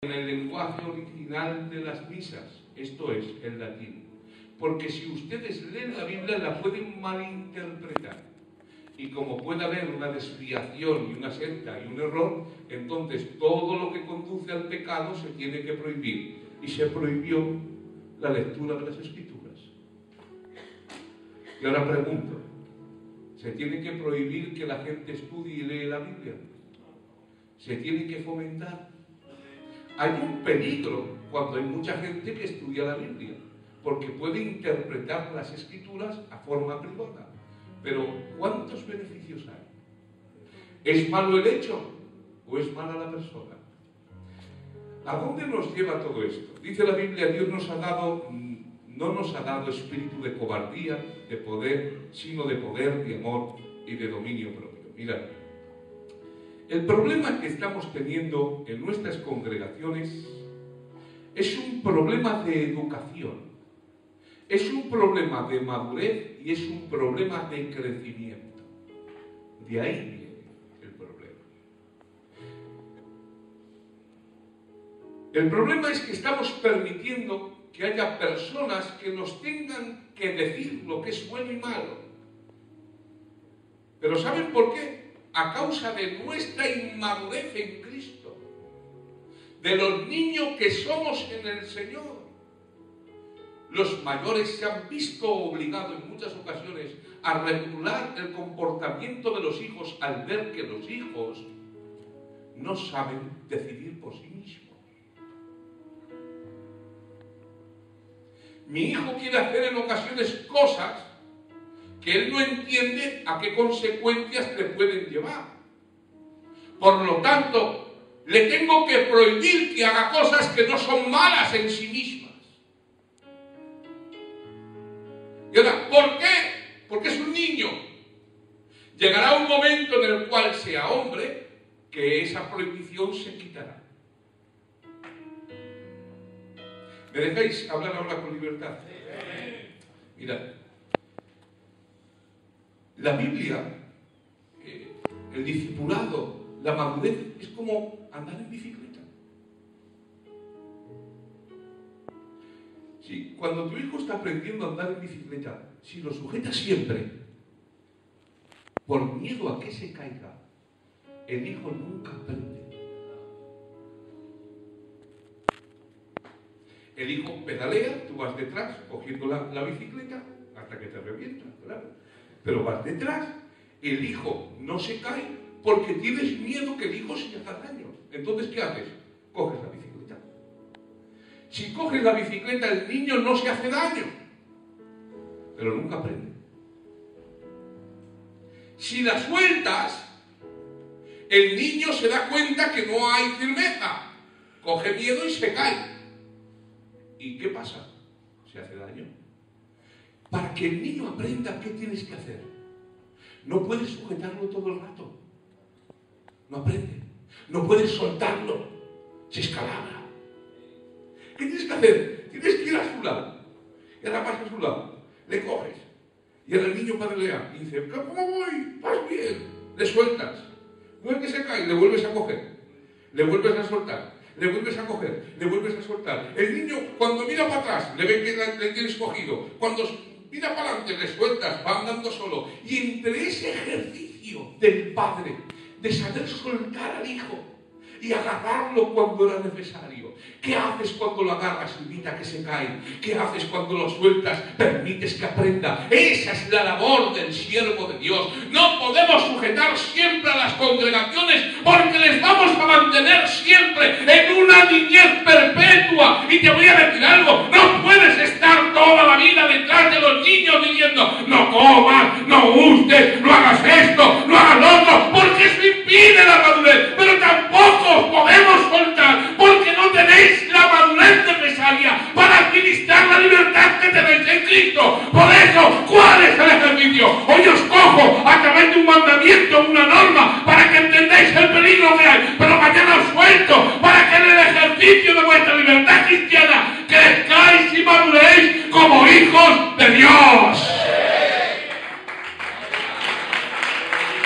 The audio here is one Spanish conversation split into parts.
en el lenguaje original de las misas, esto es, el latín. Porque si ustedes leen la Biblia la pueden malinterpretar. Y como puede haber una desviación y una secta y un error, entonces todo lo que conduce al pecado se tiene que prohibir. Y se prohibió la lectura de las Escrituras. Y ahora pregunto, ¿se tiene que prohibir que la gente estudie y lee la Biblia? ¿Se tiene que fomentar? Hay un peligro cuando hay mucha gente que estudia la Biblia, porque puede interpretar las Escrituras a forma privada. Pero ¿cuántos beneficios hay? ¿Es malo el hecho o es mala la persona? ¿A dónde nos lleva todo esto? Dice la Biblia, Dios no nos ha dado espíritu de cobardía, de poder, sino de poder, de amor y de dominio propio. Mirad, el problema que estamos teniendo en nuestras congregaciones es un problema de educación. Es un problema de madurez y es un problema de crecimiento. De ahí viene el problema. El problema es que estamos permitiendo que haya personas que nos tengan que decir lo que es bueno y malo. Pero ¿saben por qué? A causa de nuestra inmadurez en Cristo. De los niños que somos en el Señor. Los mayores se han visto obligados en muchas ocasiones a regular el comportamiento de los hijos al ver que los hijos no saben decidir por sí mismos. Mi hijo quiere hacer en ocasiones cosas que él no entiende a qué consecuencias le pueden llevar. Por lo tanto, le tengo que prohibir que haga cosas que no son malas en sí mismas. Y ahora, ¿por qué? Porque es un niño. Llegará un momento en el cual sea hombre que esa prohibición se quitará. ¿Me dejáis hablar ahora con libertad? Mirad, la Biblia, el discipulado, la madurez, es como andar en bicicleta. Sí, cuando tu hijo está aprendiendo a andar en bicicleta, si lo sujetas siempre, por miedo a que se caiga, el hijo nunca aprende. El hijo pedalea, tú vas detrás, cogiendo la bicicleta, hasta que te revientas, claro. Pero vas detrás, el hijo no se cae porque tienes miedo que el hijo se haga daño. Entonces, ¿qué haces? Coges la bicicleta. Si coges la bicicleta, el niño no se hace daño, pero nunca aprende. Si la sueltas, el niño se da cuenta que no hay firmeza, coge miedo y se cae. ¿Y qué pasa? Se hace daño. Para que el niño aprenda, ¿qué tienes que hacer? No puedes sujetarlo todo el rato. No aprende. No puedes soltarlo. Se escalabra. ¿Qué tienes que hacer? Tienes que ir a su lado. Y ahora vas a su lado. Le coges. Y ahora el niño padrea. Y dice, ¿cómo voy? Vas bien. Le sueltas. No es que se cae. Le vuelves a coger. Le vuelves a soltar. Le vuelves a coger. Le vuelves a soltar. El niño, cuando mira para atrás, le ve que le tienes cogido. Cuando mira para adelante, le sueltas. Va andando solo. Y entre ese ejercicio del padre, de saber soltar al hijo y agarrarlo cuando era necesario. ¿Qué haces cuando lo agarras? Evita que se cae. ¿Qué haces cuando lo sueltas? Permites que aprenda. Esa es la labor del siervo de Dios. No podemos sujetar siempre a las congregaciones porque les vamos a mantener siempre en una niñez perpetua. Y te voy a decir algo, no puedes estar toda la vida detrás de los niños diciendo no comas, no gustes, no hagas esto, no hagas lo otro, porque eso impide la madurez. Pero tampoco os podemos soltar porque no tenéis la madurez necesaria para administrar la libertad que tenéis en Cristo. Por eso, ¿cuál es el ejercicio? Hoy os cojo a través de un mandamiento, una norma, para que entendáis el peligro que hay, pero mañana os suelto para que en el ejercicio de vuestra libertad cristiana crezcáis y maduréis como hijos de Dios.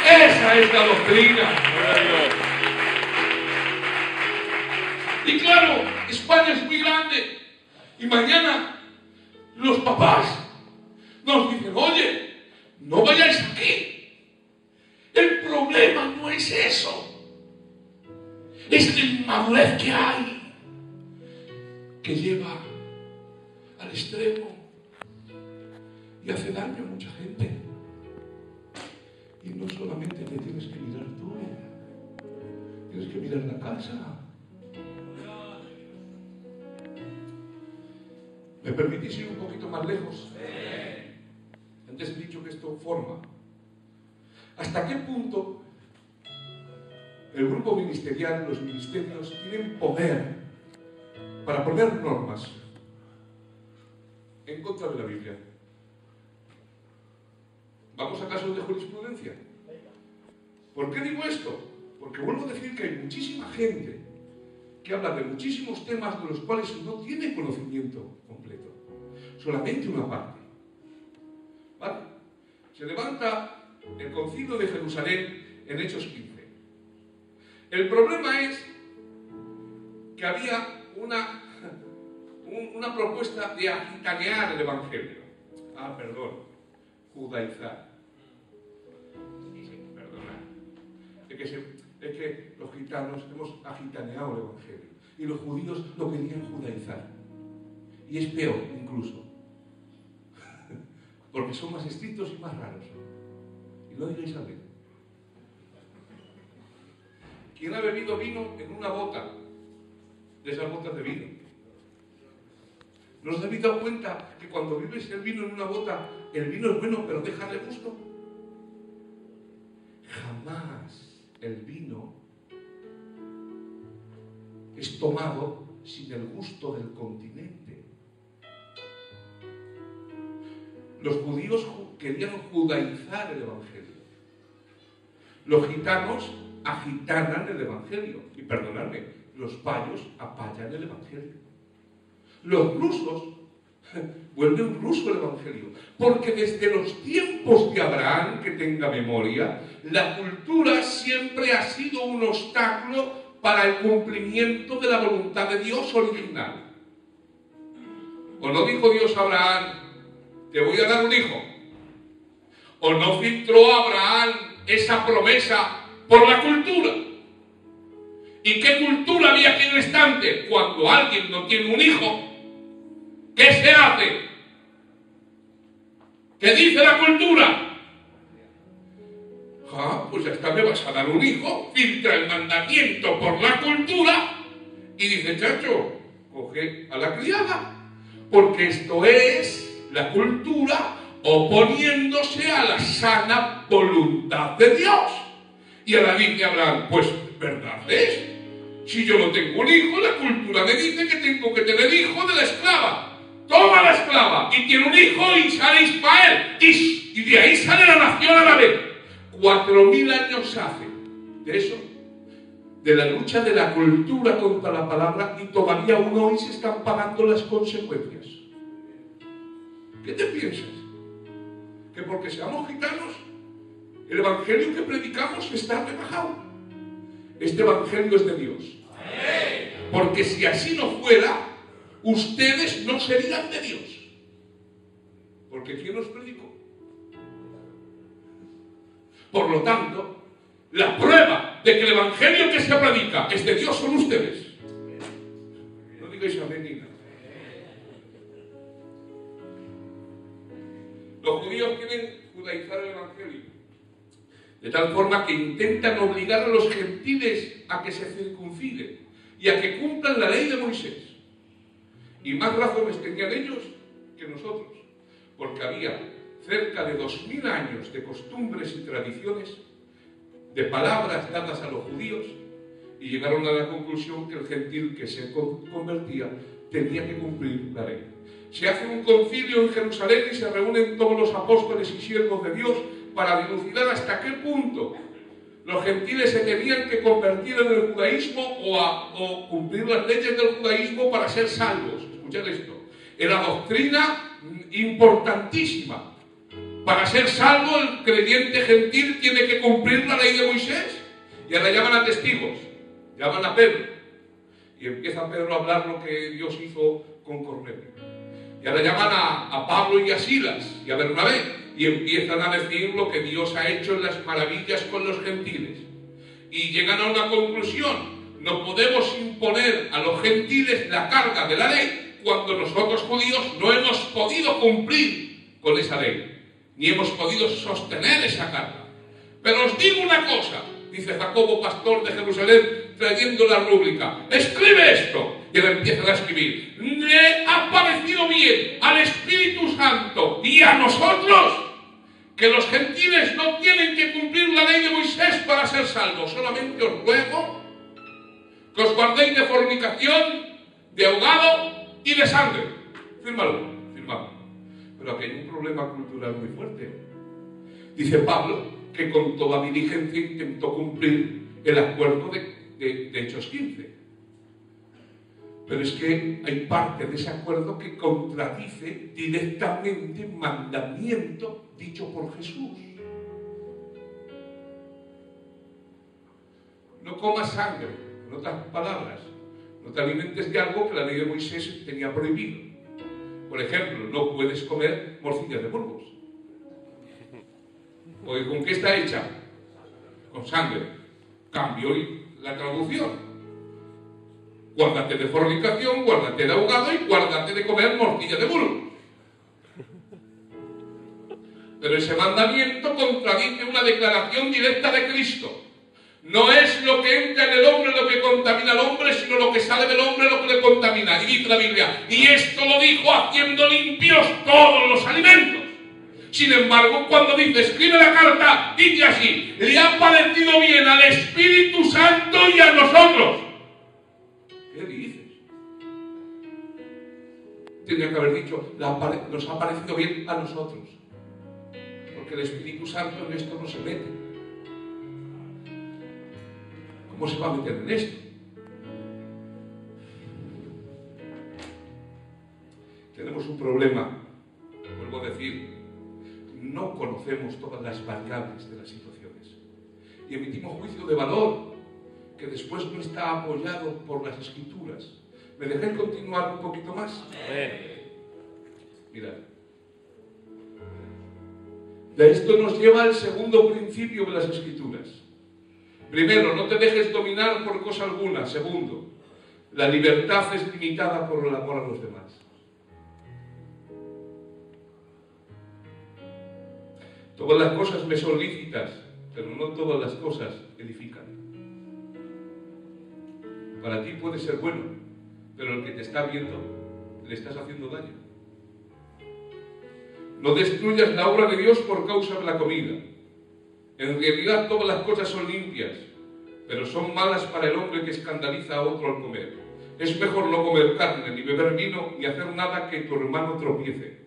Esa es la doctrina. Y claro, claro, España es muy grande. Y mañana los papás nos dicen, oye, no vayáis aquí. El problema no es eso. Es la inmadurez que hay, que lleva al extremo y hace daño a mucha gente. Y no solamente te tienes que mirar tú, tienes que mirar la casa. ¿Me permitís ir un poquito más lejos? Antes he dicho que esto forma. ¿Hasta qué punto el grupo ministerial, los ministerios, tienen poder para poner normas en contra de la Biblia? ¿Vamos a casos de jurisprudencia? ¿Por qué digo esto? Porque vuelvo a decir que hay muchísima gente que habla de muchísimos temas de los cuales no tiene conocimiento completo, solamente una parte. ¿Vale? Se levanta el Concilio de Jerusalén en Hechos 15. El problema es que había una propuesta de agitanear el Evangelio. Judaizar. Es que los gitanos hemos agitaneado el Evangelio y los judíos lo querían judaizar. Y es peor, incluso. Porque son más estrictos y más raros. Y lo digáis a ver. ¿Quién ha bebido vino en una bota? De esas botas de vino. ¿No os habéis dado cuenta que cuando bebes el vino en una bota, el vino es bueno, pero deja de gusto? Jamás el vino es tomado sin el gusto del continente. Los judíos querían judaizar el Evangelio. Los gitanos agitanan el Evangelio. Y perdonadme, los payos apayan el Evangelio. Los rusos vuelven ruso el Evangelio. Porque desde los tiempos de Abraham, que tenga memoria, la cultura siempre ha sido un obstáculo para el cumplimiento de la voluntad de Dios original. ¿O no dijo Dios a Abraham, te voy a dar un hijo? ¿O no filtró a Abraham esa promesa por la cultura? ¿Y qué cultura había aquí en el instante? Cuando alguien no tiene un hijo, ¿qué se hace? ¿Qué dice la cultura? Pues ya está, me vas a dar un hijo, filtra el mandamiento por la cultura y dice, chacho, coge a la criada, porque esto es la cultura oponiéndose a la sana voluntad de Dios. Y ahora dice Abraham, pues verdad es, si yo no tengo un hijo, la cultura me dice que tengo que tener hijo de la esclava. Toma la esclava y tiene un hijo y sale Ismael y de ahí sale la nación árabe. 4000 años hace de eso, de la lucha de la cultura contra la palabra, y todavía aún hoy se están pagando las consecuencias. ¿Qué te piensas? ¿Que porque seamos gitanos el evangelio que predicamos está rebajado? Este evangelio es de Dios. Porque si así no fuera, ustedes no serían de Dios. Porque ¿quién los predicó? Por lo tanto, la prueba de que el evangelio que se predica es de Dios son ustedes. No digáis amén ni nada. Los judíos quieren judaizar el evangelio, de tal forma que intentan obligar a los gentiles a que se circunciden y a que cumplan la ley de Moisés. Y más razones tenían ellos que nosotros, porque había cerca de 2000 años de costumbres y tradiciones, de palabras dadas a los judíos, y llegaron a la conclusión que el gentil que se convertía tenía que cumplir la ley. Se hace un concilio en Jerusalén y se reúnen todos los apóstoles y siervos de Dios para dilucidar hasta qué punto los gentiles se tenían que convertir en el judaísmo o cumplir las leyes del judaísmo para ser salvos. Escuchad esto. Era doctrina importantísima. Para ser salvo, el creyente gentil tiene que cumplir la ley de Moisés. Y ahora llaman a testigos, llaman a Pedro. Y empieza Pedro a hablar lo que Dios hizo con Cornelio. Y ahora llaman a Pablo y a Silas y a Bernabé y empiezan a decir lo que Dios ha hecho en las maravillas con los gentiles. Y llegan a una conclusión: no podemos imponer a los gentiles la carga de la ley cuando nosotros judíos no hemos podido cumplir con esa ley, ni hemos podido sostener esa carga. Pero os digo una cosa, dice Jacobo, pastor de Jerusalén, trayendo la rúbrica: escribe esto. Y él empieza a escribir: le ha parecido bien al Espíritu Santo y a nosotros que los gentiles no tienen que cumplir la ley de Moisés para ser salvos. Solamente os ruego que os guardéis de fornicación, de ahogado y de sangre. Fírmalo, firmado. Pero aquí hay un problema cultural muy fuerte. Dice Pablo que con toda diligencia intentó cumplir el acuerdo de Hechos 15. Pero es que hay parte de ese acuerdo que contradice directamente el mandamiento dicho por Jesús. No comas sangre, en otras palabras, no te alimentes de algo que la ley de Moisés tenía prohibido. Por ejemplo, no puedes comer morcillas de Burgos. Porque ¿con qué está hecha? Con sangre. Cambió la traducción. Guárdate de fornicación, guárdate de ahogado y guárdate de comer morcilla de Burgos. Pero ese mandamiento contradice una declaración directa de Cristo. No es lo que entra en el hombre lo que contamina al hombre, sino lo que sale del hombre lo que le contamina. Y dice la Biblia: y esto lo dijo haciendo limpios todos los alimentos. Sin embargo, cuando dice escribe la carta, dice así: le ha parecido bien al Espíritu Santo y a nosotros. ¿Qué dices? Tendría que haber dicho: nos ha parecido bien a nosotros. Porque el Espíritu Santo en esto no se mete. ¿Cómo se va a meter en esto? Tenemos un problema. Vuelvo a decir, no conocemos todas las variables de las situaciones. Y emitimos juicio de valor que después no está apoyado por las Escrituras. ¿Me dejáis continuar un poquito más? Mirad. De esto nos lleva al segundo principio de las Escrituras. Primero, no te dejes dominar por cosa alguna. Segundo, la libertad es limitada por el amor a los demás. Todas las cosas me son lícitas, pero no todas las cosas edifican. Para ti puede ser bueno, pero el que te está viendo le estás haciendo daño. No destruyas la obra de Dios por causa de la comida. En realidad todas las cosas son limpias, pero son malas para el hombre que escandaliza a otro al comer. Es mejor no comer carne, ni beber vino, ni hacer nada que tu hermano tropiece.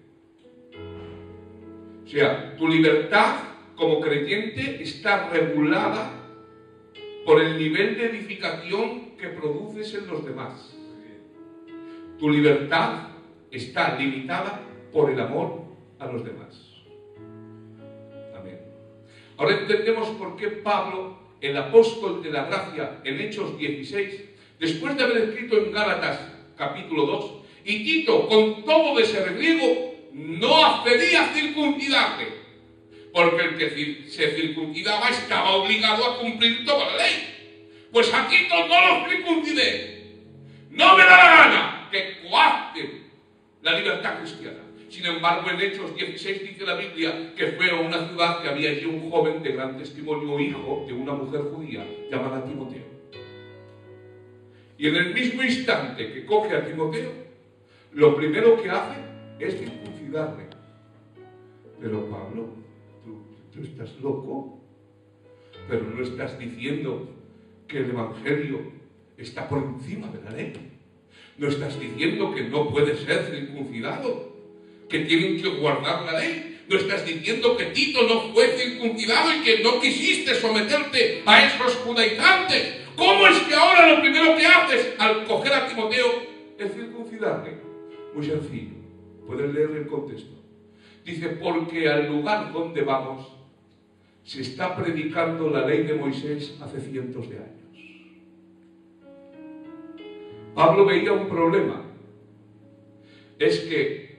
O sea, tu libertad como creyente está regulada por el nivel de edificación que produces en los demás. Tu libertad está limitada por el amor a los demás. Amén. Ahora entendemos por qué Pablo, el apóstol de la gracia, en Hechos 16, después de haber escrito en Gálatas capítulo 2, y Tito, con todo de ser griego, no accedía a circuncidarse, porque el que se circuncidaba estaba obligado a cumplir toda la ley. Pues a Tito no lo circuncidé. No me da la gana que coacte la libertad cristiana. Sin embargo, en Hechos 16 dice la Biblia que fue a una ciudad que había allí un joven de gran testimonio, hijo de una mujer judía llamada Timoteo. Y en el mismo instante que coge a Timoteo, lo primero que hace es circuncidarle. Pero Pablo, tú estás loco. Pero no estás diciendo que el Evangelio está por encima de la ley. No estás diciendo que no puede ser circuncidado, que tienen que guardar la ley. No estás diciendo que Tito no fue circuncidado y que no quisiste someterte a esos judaizantes. ¿Cómo es que ahora lo primero que haces al coger a Timoteo es circuncidarle? Muy sencillo. Puedes leer el contexto. Dice, porque al lugar donde vamos se está predicando la ley de Moisés hace cientos de años. Pablo veía un problema. Es que